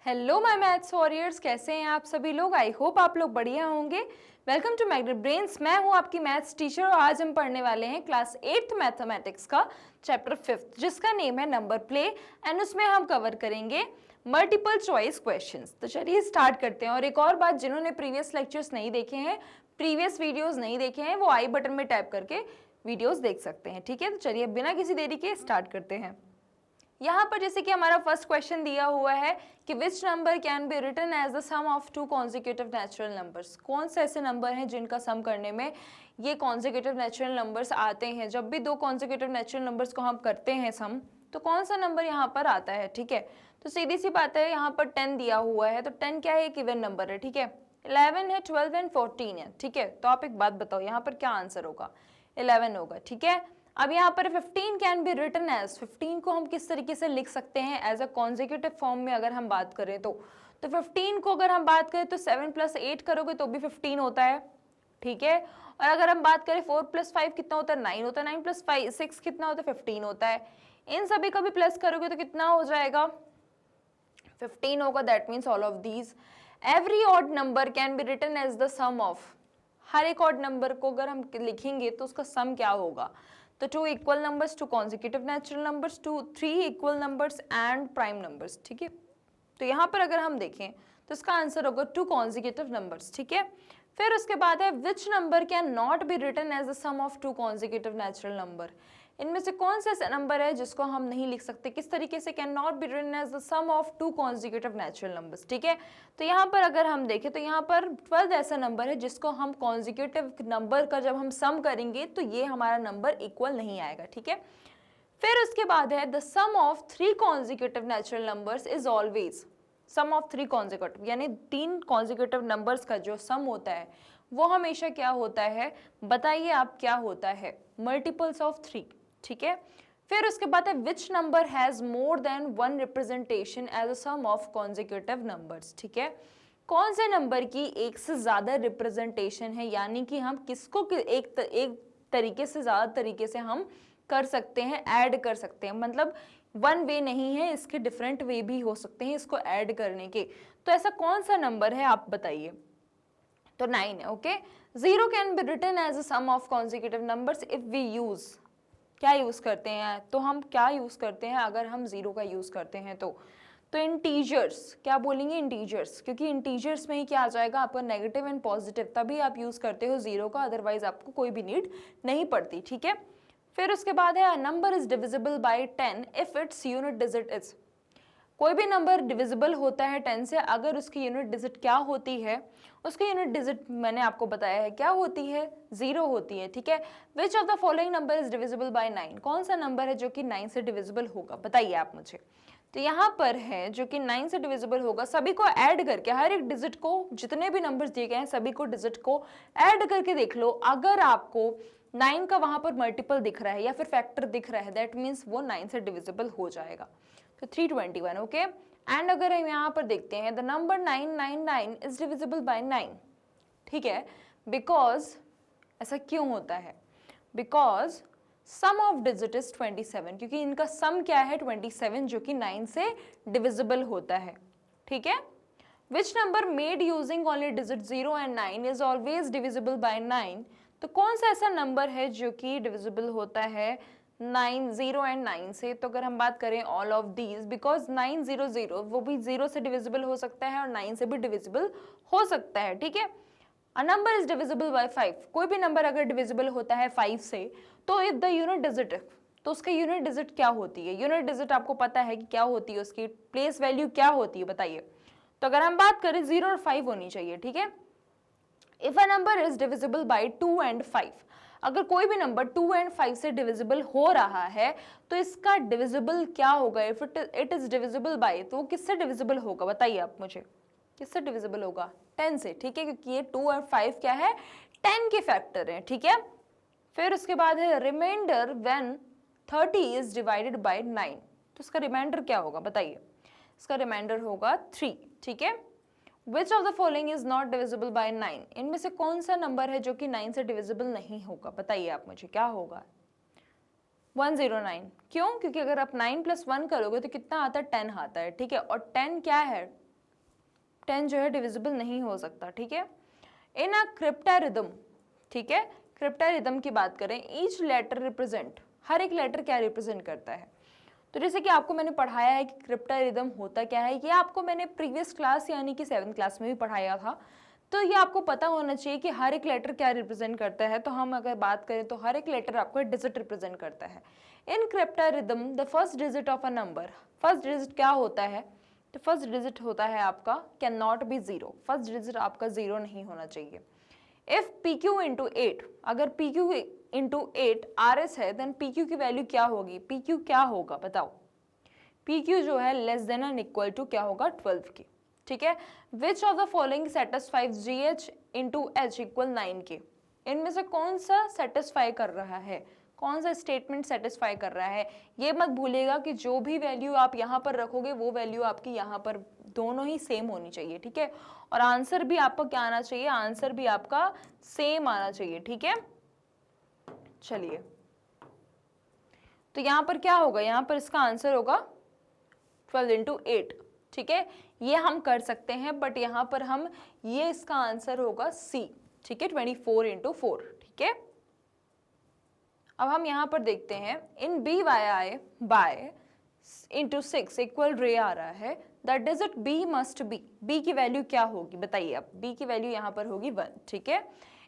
Hello my maths warriors, कैसे हैं आप सभी लोग। आई होप आप लोग बढ़िया होंगे। Welcome to Magnet Brains. मैं हूं आपकी मैथ्स टीचर और आज हम पढ़ने वाले हैं क्लास 8th मैथमेटिक्स का चैप्टर 5th जिसका नेम है नंबर प्ले एंड उसमें हम कवर करेंगे मल्टीपल चॉइस क्वेश्चंस। तो चलिए स्टार्ट करते हैं। और एक और बात, जिन्होंने प्रीवियस लेक्चर्स नहीं देखे हैं, प्रीवियस वीडियोज नहीं देखे हैं, वो आई बटन में टैप करके वीडियोज देख सकते हैं। ठीक है, तो चलिए बिना किसी देरी के स्टार्ट करते हैं। यहाँ पर जैसे कि हमारा फर्स्ट क्वेश्चन दिया हुआ है कि which number can be written as the sum of two consecutive natural numbers. कौन से ऐसे नंबर हैं जिनका सम करने में ये कॉन्जिक्यूटिव नेचुरल नंबर्स आते हैं। जब भी दो कॉन्जिक्यूटिव नेचुरल नंबर्स को हम करते हैं सम, तो कौन सा नंबर यहाँ पर आता है। ठीक है, तो सीधी सी बात है, यहाँ पर 10 दिया हुआ है, तो 10 क्या है, एक इवन नंबर है। ठीक है, 11 है, 12 एंड 14 है। ठीक है, तो आप एक बात बताओ यहाँ पर क्या आंसर होगा। 11 होगा। ठीक है, अब यहाँ पर 15 कैन बी रिटन एज, 15 को हम किस तरीके से लिख सकते हैं एज अ कॉन्जिक्यूटिव फॉर्म में अगर हम बात करें तो 15 को अगर हम बात करें तो 7 + 8 करोगे तो भी 15 होता है। ठीक है, और अगर हम बात करें 4 + 5 कितना होता है, 9 होता है। 9 + 5 6 कितना होता है, 15 होता है। इन सभी का भी प्लस करोगे तो कितना हो जाएगा, 15 होगा। That means all of these. Every odd number can be written as the sum of, हर एक ऑड नंबर को अगर हम लिखेंगे तो उसका सम क्या होगा, तो 2 equal numbers, 2 consecutive natural numbers, 3 equal numbers and prime numbers. ठीक है, तो यहाँ पर अगर हम देखें तो इसका आंसर होगा 2 कॉन्जिक्यूटिव नंबर्स। ठीक है, फिर उसके बाद है which number can not be written as the sum of 2 consecutive natural number. इनमें से कौन सा ऐसा नंबर है जिसको हम नहीं लिख सकते। किस तरीके से, can not be written as the sum of 2 consecutive natural numbers. ठीक है, तो यहाँ पर अगर हम देखें तो यहाँ पर 12 ऐसा नंबर है जिसको हम कॉन्जिक्यूटिव नंबर का जब हम सम करेंगे तो ये हमारा नंबर इक्वल नहीं आएगा। ठीक है, फिर उसके बाद है the sum of 3 consecutive natural numbers is always, sum of 3 consecutive यानी 3 कॉन्जिक्यूटिव नंबर्स का जो सम होता है वो हमेशा क्या होता है, बताइए आप क्या होता है, मल्टीपल्स ऑफ 3। ठीक है, फिर उसके बाद है which number has more than 1 representation as a sum of consecutive numbers. ठीक है, कौन से नंबर की एक से ज्यादा रिप्रेजेंटेशन है, यानी कि हम किसको एक तरीके से ज्यादा तरीके से हम कर सकते हैं, ऐड कर सकते हैं। मतलब वन वे नहीं है, इसके डिफरेंट वे भी हो सकते हैं इसको ऐड करने के। तो ऐसा कौन सा नंबर है आप बताइए, तो 9 है। Okay, 0 can be written as a sum of consecutive numbers if we use, क्या यूज करते हैं, तो हम क्या यूज करते हैं अगर हम 0 का यूज करते हैं तो इंटीजर्स, क्या बोलेंगे, इंटीजर्स, क्योंकि इंटीजर्स में ही क्या आ जाएगा आपका नेगेटिव एंड पॉजिटिव, तभी आप यूज करते हो 0 का, अदरवाइज आपको कोई भी नीड नहीं पड़ती। ठीक है, फिर उसके बाद है number is divisible bye 10 if its unit digit is, कोई भी नंबर डिविजिबल होता है 10 से अगर उसकी यूनिट डिजिट क्या होती है, उसकी यूनिट डिजिट मैंने आपको बताया है क्या होती है, 0 होती है। ठीक है, which of the following number is divisible by 9, कौन सा नंबर है जो कि 9 से डिविजिबल होगा, बताइए आप मुझे। तो यहाँ पर है जो कि 9 से डिविजिबल होगा, सभी को ऐड करके, हर एक डिजिट को, जितने भी नंबर्स दिए गए हैं सभी को डिजिट को ऐड करके देख लो। अगर आपको 9 का वहां पर मल्टीपल दिख रहा है या फिर फैक्टर दिख रहा है, दैट मीन्स वो 9 से डिविजिबल हो जाएगा। तो 321। ओके, एंड अगर हम यहाँ पर देखते हैं the number 999 is divisible by 9। ठीक है, बिकॉज ऐसा क्यों होता है, because sum of digit is 27, क्योंकि इनका सम क्या है 27 जो कि 9 से डिविजिबल होता है। ठीक है, which number made using only digit 0 and 9 is always divisible by 9, तो कौन सा ऐसा नंबर है जो कि डिविजिबल होता है 9, 0 एंड 9 से। तो अगर हम बात करें ऑल ऑफ दीज, बिकॉज 9 0 0 वो भी 0 से डिविजिबल हो सकता है और 9 से भी डिविजिबल हो सकता है। ठीक है, a number is divisible bye 5, कोई भी नंबर अगर डिविजिबल होता है 5 से, तो इफ द यूनिट डिजिट, तो उसका यूनिट डिजिट क्या होती है, यूनिट डिजिट आपको पता है कि क्या होती है, उसकी प्लेस वैल्यू क्या होती है, बताइए। तो अगर हम बात करें 0 और 5 होनी चाहिए। ठीक है, if a number is divisible bye 2 and 5, अगर कोई भी नंबर 2 एंड 5 से डिविजिबल हो रहा है तो इसका डिविजिबल क्या होगा, if it is divisible bye, तो वो किससे डिविजिबल होगा, बताइए आप मुझे, किससे डिविजिबल होगा, 10 से। ठीक है, क्योंकि ये 2 और 5 क्या है, 10 के फैक्टर हैं। ठीक है, फिर उसके बाद है remainder when 30 is divided by 9, तो इसका रिमाइंडर क्या होगा, बताइए। इसका रिमाइंडर होगा 3। ठीक है, which of the following is not divisible by 9, इनमें से कौन सा नंबर है जो कि 9 से डिविजिबल नहीं होगा, बताइए आप मुझे, क्या होगा, 109। क्यों, क्योंकि अगर आप 9 + 1 करोगे तो कितना आता है, 10 आता है। ठीक है, और 10 क्या है, 10 जो है डिविजिबल नहीं हो सकता, ठीक है। इन अ क्रिप्टारिदम, ठीक है, क्रिप्टारिदम की बात करें, ईच लेटर रिप्रेजेंट, हर एक लेटर क्या रिप्रेजेंट करता है। तो जैसे कि आपको मैंने पढ़ाया है कि क्रिप्टारिदम होता क्या है, ये आपको मैंने प्रीवियस क्लास यानी कि 7th क्लास में भी पढ़ाया था, तो ये आपको पता होना चाहिए कि हर एक लेटर क्या रिप्रेजेंट करता है। तो हम अगर बात करें तो हर एक लेटर आपको डिजिट रिप्रेजेंट करता है। In cryptarithm the first digit of a number, first digit क्या होता है, तो फर्स्ट डिजिट होता है आपका can not be 0, first digit आपका 0 नहीं होना चाहिए। इफ PQ इंटू 8, अगर PQ इंटू 8 RS है, देन PQ की वैल्यू क्या होगी, PQ क्या होगा बताओ, PQ जो है less than and equal to क्या होगा 12 की, ठीक है। Which of the following satisfies GH into H equal 9 के, इनमें से कौन सा सेटिस्फाई कर रहा है, कौन सा स्टेटमेंट सेटिस्फाई कर रहा है। ये मत भूलिएगा कि जो भी वैल्यू आप यहाँ पर रखोगे वो वैल्यू आपकी यहाँ पर दोनों ही सेम होनी चाहिए, ठीक है। और आंसर भी आपका क्या आना चाहिए, आंसर भी आपका सेम आना चाहिए, ठीक है। चलिए, तो यहाँ पर क्या होगा, यहाँ पर इसका आंसर होगा 12 इंटू 8, ठीक है। ये हम कर सकते हैं, बट यहाँ पर हम, ये इसका आंसर होगा C, ठीक है, 24 इंटू 4, ठीक है। अब हम यहाँ पर देखते हैं, इन BYI बाय इंटू 6 इक्वल रे आ रहा है, the digit B must be, B की वैल्यू क्या होगी बताइए आप, B की वैल्यू यहाँ पर होगी 1, ठीक है।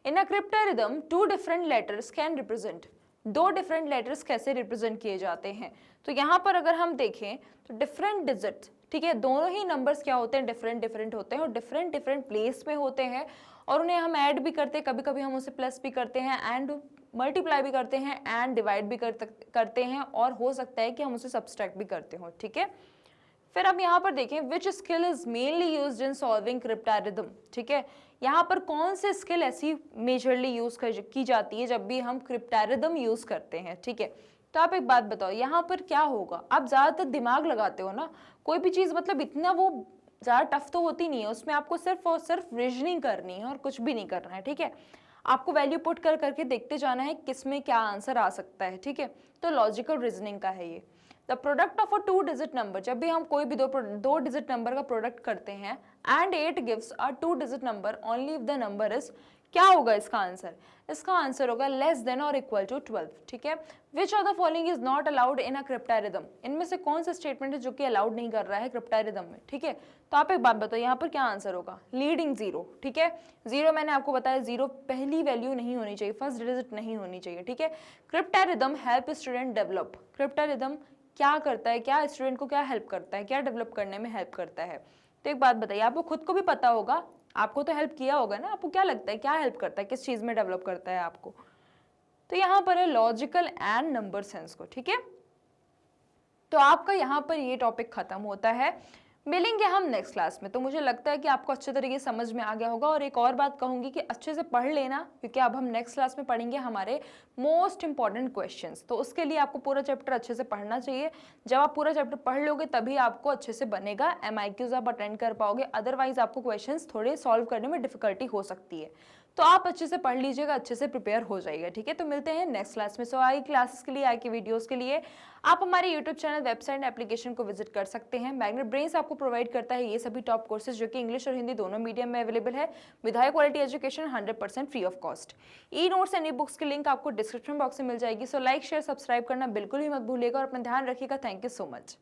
इन a क्रिप्टारिदम 2 different letters can represent, 2 different letters कैसे रिप्रेजेंट किए जाते हैं। तो यहाँ पर अगर हम देखें तो डिफरेंट डिजिट, ठीक है, दोनों ही नंबर्स क्या होते हैं, डिफरेंट डिफरेंट होते हैं और डिफरेंट डिफरेंट प्लेस में होते हैं, और उन्हें हम ऐड भी करते हैं, कभी कभी हम उसे प्लस भी करते हैं, एंड मल्टीप्लाई भी करते हैं, एंड डिवाइड भी करते हैं, और हो सकता है कि हम उसे सब्सट्रैक्ट भी करते हो, ठीक है। फिर अब यहाँ पर देखें, which skill is mainly used in solving cryptarithm, ठीक है। यहाँ पर कौन से स्किल ऐसी मेजरली यूज की जाती है जब भी हम क्रिप्टारिदम यूज करते हैं, ठीक है। तो आप एक बात बताओ, यहाँ पर क्या होगा, आप ज्यादातर दिमाग लगाते हो ना, कोई भी चीज मतलब इतना वो ज्यादा टफ तो होती नहीं है, उसमें आपको सिर्फ और सिर्फ रीजनिंग करनी है और कुछ भी नहीं करना है, ठीक है। आपको वैल्यू पुट कर करके देखते जाना है किसमें क्या आंसर आ सकता है, ठीक है। तो लॉजिकल रीजनिंग का है ये। The product of a 2 digit number, जब भी हम कोई भी दो डिजिट नंबर का प्रोडक्ट करते हैं, and 8 gives a 2 digit number only if the number is, क्या होगा इसका आंसर, इसका आंसर होगा लेस देन और इक्वल टू 12, ठीक है। Which of the following is not allowed in a cryptarithm, इनमें से कौन सा स्टेटमेंट है जो कि अलाउड नहीं कर रहा है क्रिप्टारिदम में, ठीक है। तो आप एक बात बताओ, यहाँ पर क्या आंसर होगा, लीडिंग 0, ठीक है। 0 मैंने आपको बताया 0 पहली वैल्यू नहीं होनी चाहिए, फर्स्ट डिजिट नहीं होनी चाहिए, ठीक है। क्रिप्टारिदम हेल्प स्टूडेंट डेवलप, क्रिप्टारिदम क्या करता है, क्या स्टूडेंट को क्या हेल्प करता है, क्या डेवलप करने में हेल्प करता है। तो एक बात बताइए, आपको खुद को भी पता होगा, आपको तो हेल्प किया होगा ना, आपको क्या लगता है क्या हेल्प करता है, किस चीज में डेवलप करता है आपको। तो यहाँ पर है लॉजिकल एंड नंबर सेंस को, ठीक है। तो आपका यहाँ पर ये टॉपिक खत्म होता है, मिलेंगे हम नेक्स्ट क्लास में। तो मुझे लगता है कि आपको अच्छे तरीके से समझ में आ गया होगा, और एक और बात कहूंगी कि अच्छे से पढ़ लेना, क्योंकि अब हम नेक्स्ट क्लास में पढ़ेंगे हमारे मोस्ट इंपॉर्टेंट क्वेश्चंस। तो उसके लिए आपको पूरा चैप्टर अच्छे से पढ़ना चाहिए। जब आप पूरा चैप्टर पढ़ लोगे तभी आपको अच्छे से बनेगा, MIQs आप अटेंड कर पाओगे, अदरवाइज आपको क्वेश्चंस थोड़े सॉल्व करने में डिफिकल्टी हो सकती है। तो आप अच्छे से पढ़ लीजिएगा, अच्छे से प्रिपेयर हो जाइएगा, ठीक है। तो मिलते हैं नेक्स्ट क्लास में। सो आई क्लासेस के लिए, आई की वीडियोस के लिए आप हमारे यूट्यूब चैनल, वेबसाइट, एप्लीकेशन को विजिट कर सकते हैं। मैग्नेट ब्रेन्स आपको प्रोवाइड करता है ये सभी टॉप कोर्सेज जो कि इंग्लिश और हिंदी दोनों मीडियम में अवेलेबल है, with high quality education, 100% free of cost. E notes and e books की लिंक आपको डिस्क्रिप्शन बॉक्स में मिल जाएगी। सो लाइक, शेयर, सब्सक्राइब करना बिल्कुल भी मत भूलिएगा और अपना ध्यान रखिएगा। Thank you so much.